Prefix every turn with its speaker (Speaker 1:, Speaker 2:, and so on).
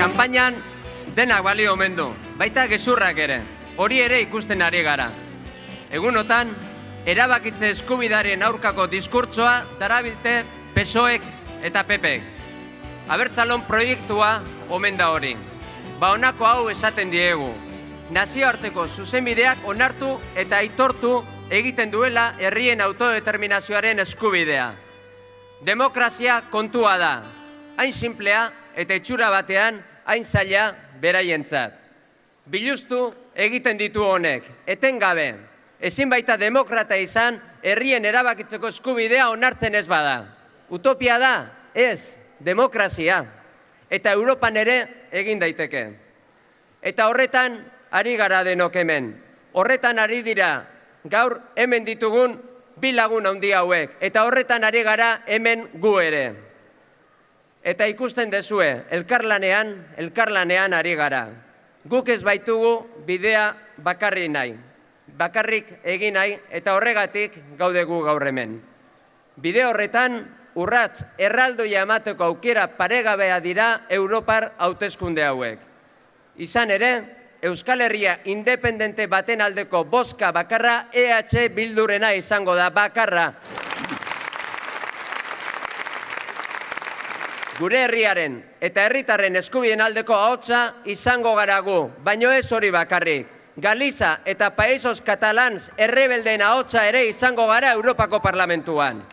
Speaker 1: Kanpainan denak balio omen du, baita gezurrak ere, hori ere ikusten ari gara. Egunotan, erabakitze eskubidaren aurkako diskurtsoa darabilte PSOEk eta PPek. Abertzalon proiektua omen da hori. Honako hau esaten diegu. Nazioarteko zuzenbideak onartu eta aitortu egiten duela herrien autodeterminazioaren eskubidea. Demokrazia kontua da, hain simplea eta itxura batean hain zaila beraientzat. Biluztu egiten ditu honek, etengabe, ezin baita demokrata izan herrien erabakitzeko eskubidea onartzen ez bada. Utopia da, ez, demokrazia. Eta Europan ere egin daiteke. Eta horretan ari gara denok hemen. Horretan ari dira gaur hemen ditugun bi lagun handi hauek. Eta horretan ari gara hemen gu ere. Eta ikusten dezue, elkarlanean ari gara. Guk ez baitugu bidea bakarrik nahi. Bakarrik egin nahi eta horregatik gaude gu gaur hemen. Bide horretan urrats erraldoia emateko aukera paregabea dira Europar hauteskunde hauek. Izan ere, Euskal Herria independente baten aldeko bozka bakarra EH Bildurena izango da bakarra. Gure herriaren eta herritarren eskubideen aldeko ahotsa izango gara gu, baino ez hori bakarrik. Galiza eta Països Catalans errebeldeen ahotsa ere izango gara Europako Parlamentuan.